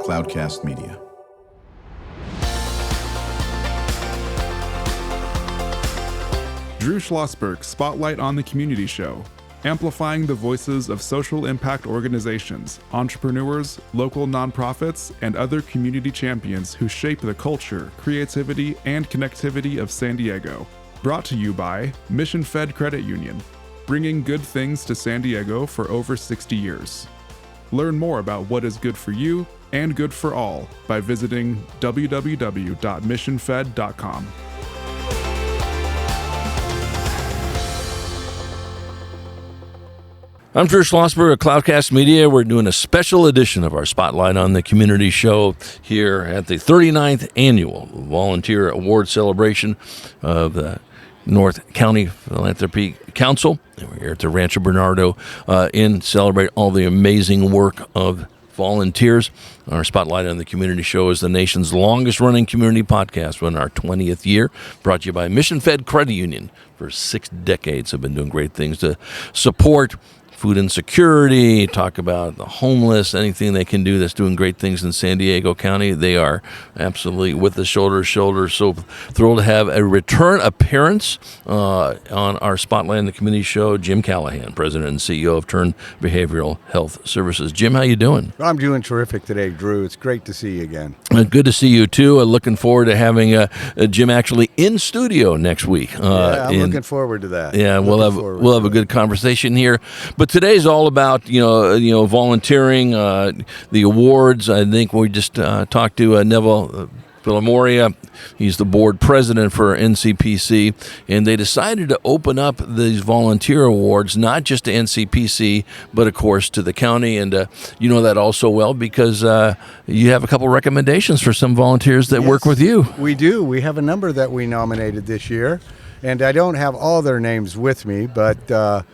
Cloudcast Media. Drew Schlosberg Spotlight on the Community Show, amplifying the voices of social impact organizations, entrepreneurs, local nonprofits, and other community champions who shape the culture, creativity, and connectivity of San Diego. Brought to you by Mission Fed Credit Union, bringing good things to San Diego for over 60 years. Learn more about what is good for you and good for all by visiting www.missionfed.com. I'm Drew Schlosberg of Cloudcast Media. We're doing a special edition of our Spotlight on the Community Show here at the 39th Annual Volunteer Award Celebration of the North County Philanthropy Council. And we're here at the Rancho Bernardo celebrate all the amazing work of volunteers. Our Spotlight on the Community Show is the nation's longest-running community podcast. We're in our 20th year, brought to you by Mission Fed Credit Union. For 6 decades, have been doing great things to support food insecurity, talk about the homeless, anything they can do that's doing great things in San Diego County. They are absolutely with the shoulder to shoulder. So thrilled to have a return appearance on our Spotlight on the Community Show. Jim Callaghan, President and CEO of Turn Behavioral Health Services. Jim, how you doing? I'm doing terrific today, Drew. It's great to see you again. Good to see you, too. Looking forward to having Jim actually in studio next week. I'm looking forward to that. Yeah, we'll have a good conversation here. But today's all about volunteering, the awards. I think we just talked to Neville Villamoria. He's the board president for NCPC, and they decided to open up these volunteer awards not just to NCPC, but of course to the county. And you know that also well because you have a couple recommendations for some volunteers that work with you. We do. We have a number that we nominated this year, and I don't have all their names with me, but that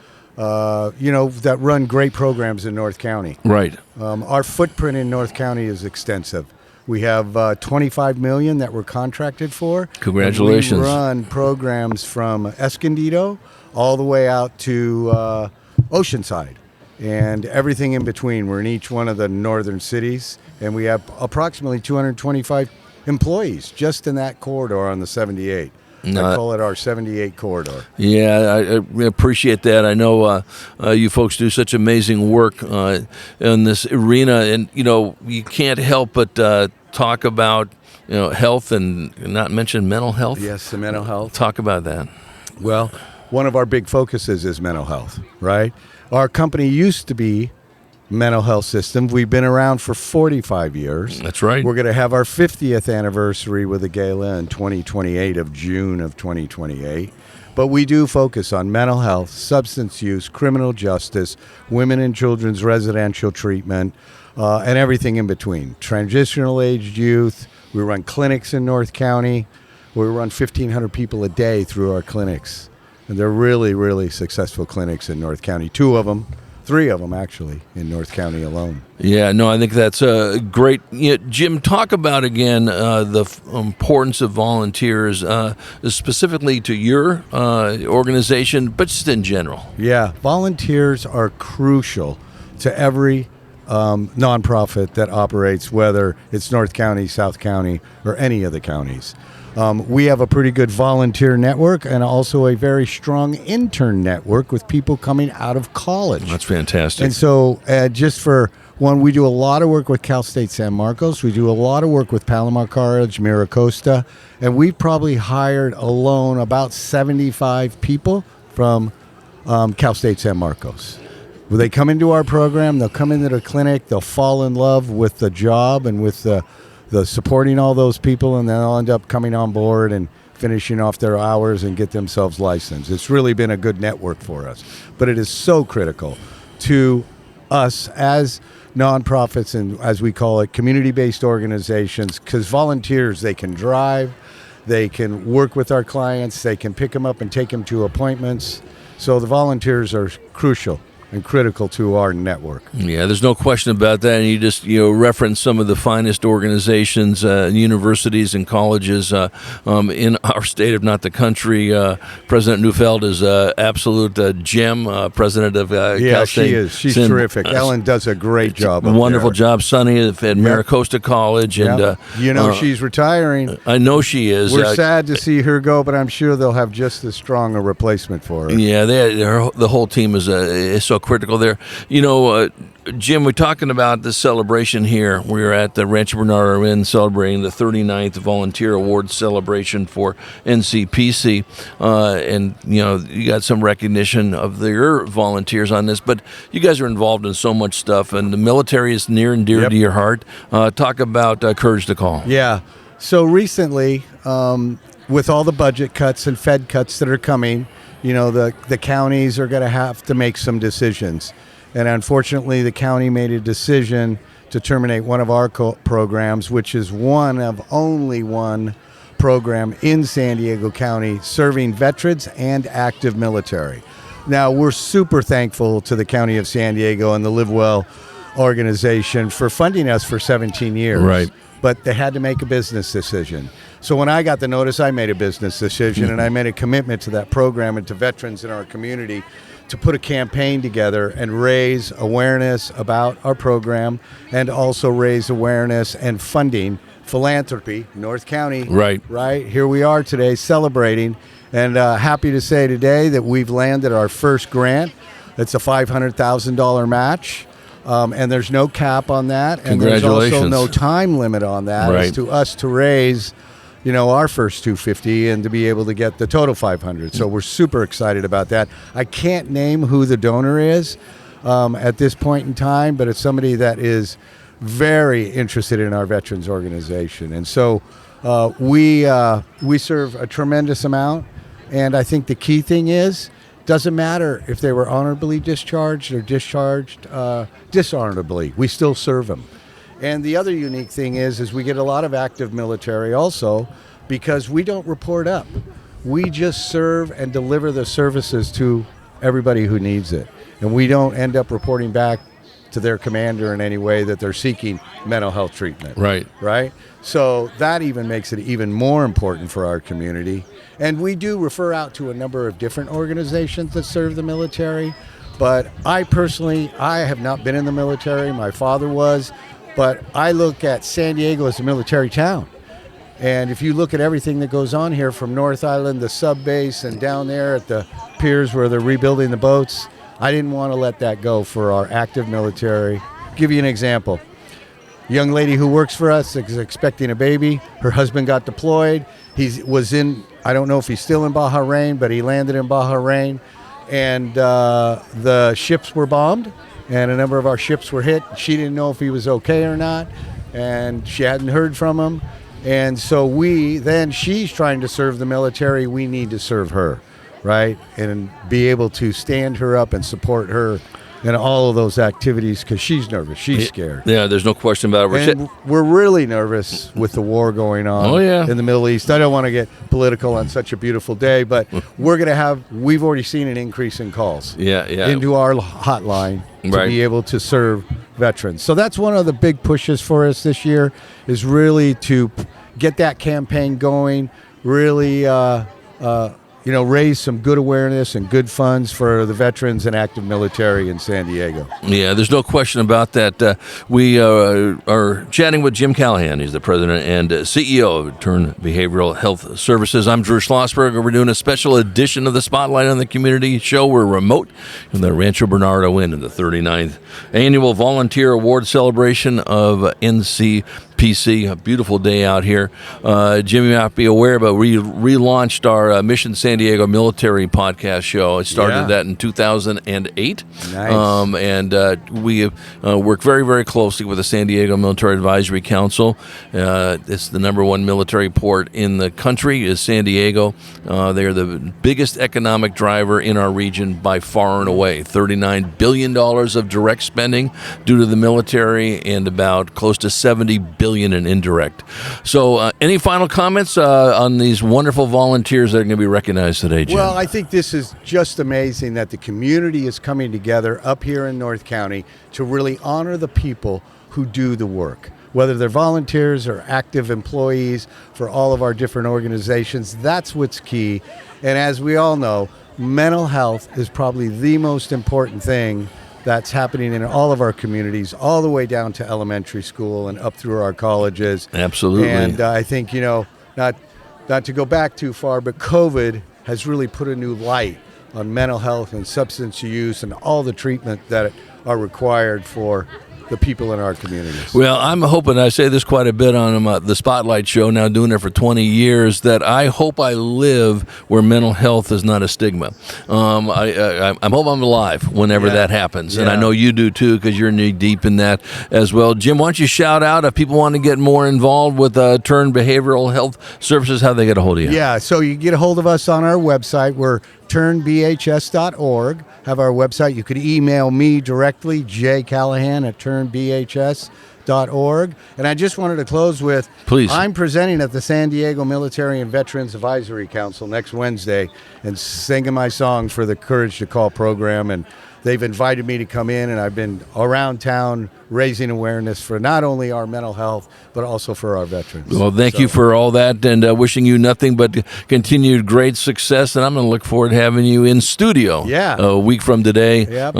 run great programs in North County. Right. Our footprint in North County is extensive. We have $25 million that we're contracted for. Congratulations. We run programs from Escondido all the way out to Oceanside and everything in between. We're in each one of the northern cities, and we have approximately 225 employees just in that corridor on the 78. I call it our 78 corridor. Yeah, I appreciate that. I know you folks do such amazing work in this arena, and you can't help but talk about health and not mention mental health. Yes, the mental health. Talk about that. Well, one of our big focuses is mental health, right? Our company used to be mental health system. We've been around for 45 years. That's right. We're going to have our 50th anniversary with a gala in 2028 of June of 2028. But we do focus on mental health, substance use, criminal justice, women and children's residential treatment, and everything in between. Transitional aged youth. We run clinics in North County. We run 1,500 people a day through our clinics. And they're really, really successful clinics in North County. 3 of them, actually, in North County alone. Yeah, no, I think that's great. Jim, talk about, again, the importance of volunteers, specifically to your organization, but just in general. Yeah, volunteers are crucial to every nonprofit that operates, whether it's North County, South County, or any of the counties. We have a pretty good volunteer network and also a very strong intern network with people coming out of college. That's fantastic. And so just for one, we do a lot of work with Cal State San Marcos. We do a lot of work with Palomar College, Miracosta, and we've probably hired alone about 75 people from Cal State San Marcos. When they come into our program, they'll come into the clinic, they'll fall in love with the job and with the supporting all those people, and they'll end up coming on board and finishing off their hours and get themselves licensed. It's really been a good network for us. But it is so critical to us as nonprofits and, as we call it, community-based organizations, because volunteers, they can drive, they can work with our clients, they can pick them up and take them to appointments. So the volunteers are crucial and critical to our network. Yeah, there's no question about that. And you just reference some of the finest organizations, universities and colleges in our state, if not the country. President Neufeld is absolute gem. President of Cal State. She is. She's terrific. Ellen does a great job. Wonderful job, Sonny, at Maricosta College, and she's retiring. I know she is. We're sad to see her go, but I'm sure they'll have just as strong a replacement for her. Yeah, the whole team is so critical there. Jim, we're talking about the celebration here. We're at the Rancho Bernardo Inn celebrating the 39th Volunteer Award celebration for NCPC. And, you got some recognition of your volunteers on this, but you guys are involved in so much stuff, and the military is near and dear to your heart. Talk about Courage to Call. Yeah. So recently, with all the budget cuts and Fed cuts that are coming, the counties are going to have to make some decisions. And unfortunately, the county made a decision to terminate one of our programs, which is one of only one program in San Diego County serving veterans and active military. Now, we're super thankful to the County of San Diego and the Live Well organization for funding us for 17 years. Right. But they had to make a business decision. So when I got the notice, I made a business decision, and I made a commitment to that program and to veterans in our community to put a campaign together and raise awareness about our program, and also raise awareness and funding philanthropy, North County. Right. Here we are today celebrating, and happy to say today that we've landed our first grant. It's a $500,000 match. And there's no cap on that, and there's also no time limit on that. Right. It's to us to raise, our first $250 and to be able to get the total $500. So we're super excited about that. I can't name who the donor is at this point in time, but it's somebody that is very interested in our veterans organization, and so we serve a tremendous amount. And I think the key thing is, doesn't matter if they were honorably discharged or discharged dishonorably. We still serve them. And the other unique thing is we get a lot of active military also, because we don't report up. We just serve and deliver the services to everybody who needs it. And we don't end up reporting back to their commander in any way that they're seeking mental health treatment. Right? So that even makes it even more important for our community. And we do refer out to a number of different organizations that serve the military. But I have not been in the military. My father was. But I look at San Diego as a military town. And if you look at everything that goes on here, from North Island, the sub base, and down there at the piers where they're rebuilding the boats, I didn't want to let that go for our active military. Give you an example. A young lady who works for us is expecting a baby. Her husband got deployed. He was I don't know if he's still in Bahrain, but he landed in Bahrain. And the ships were bombed, and a number of our ships were hit. She didn't know if he was okay or not, and she hadn't heard from him. And so she's trying to serve the military. We need to serve her, right? And be able to stand her up and support her in all of those activities, because she's nervous. She's scared. Yeah, there's no question about it. And we're really nervous with the war going on in the Middle East. I don't want to get political on such a beautiful day, but we've already seen an increase in calls into our hotline to be able to serve veterans. So that's one of the big pushes for us this year, is really to get that campaign going, really raise some good awareness and good funds for the veterans and active military in San Diego. Yeah, there's no question about that. We are chatting with Jim Callaghan. He's the president and CEO of Turn Behavioral Health Services. I'm Drew Schlosberg. We're doing a special edition of the Spotlight on the Community show. We're remote in the Rancho Bernardo Inn in the 39th Annual Volunteer Award Celebration of NCPC. A beautiful day out here. Jim, you might be aware, but we relaunched our Mission San Diego Military podcast show. I started that in 2008. Nice. And we work very, very closely with the San Diego Military Advisory Council. It's the number one military port in the country is San Diego. They are the biggest economic driver in our region by far and away. $39 billion of direct spending due to the military, and about close to $70 billion billion in indirect. So any final comments on these wonderful volunteers that are going to be recognized today, Jim? Well, I think this is just amazing that the community is coming together up here in North County to really honor the people who do the work. Whether they're volunteers or active employees for all of our different organizations, that's what's key. And as we all know, mental health is probably the most important thing that's happening in all of our communities, all the way down to elementary school and up through our colleges. Absolutely. And I think, not to go back too far, but COVID has really put a new light on mental health and substance use and all the treatment that are required for the people in our communities. Well, I'm hoping, I say this quite a bit on the Spotlight Show, now doing it for 20 years, that I hope I live where mental health is not a stigma. I hope I'm alive whenever that happens. And I know you do too, because you're knee deep in that as well. Jim, why don't you shout out if people want to get more involved with Turn Behavioral Health Services, how they get a hold of you? Yeah, so you can get a hold of us on our website. We're turnbhs.org. Have our website. You could email me directly, jcallahan@turnbhs.org. And I just wanted to close with, please, I'm presenting at the San Diego Military and Veterans Advisory Council next Wednesday and singing my song for the Courage to Call program. And they've invited me to come in, and I've been around town raising awareness for not only our mental health, but also for our veterans. Well, thank you for all that, and wishing you nothing but continued great success. And I'm going to look forward to having you in studio a week from today. Yep.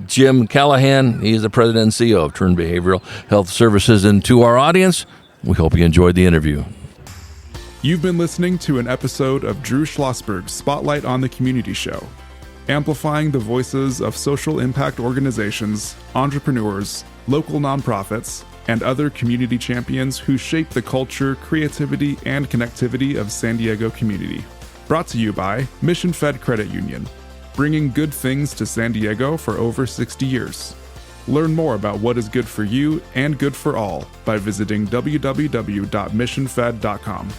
Jim Callaghan, he is the president and CEO of Turn Behavioral Health Services. And to our audience, we hope you enjoyed the interview. You've been listening to an episode of Drew Schlosberg's Spotlight on the Community Show, amplifying the voices of social impact organizations, entrepreneurs, local nonprofits, and other community champions who shape the culture, creativity, and connectivity of San Diego community. Brought to you by Mission Fed Credit Union, bringing good things to San Diego for over 60 years. Learn more about what is good for you and good for all by visiting www.missionfed.com.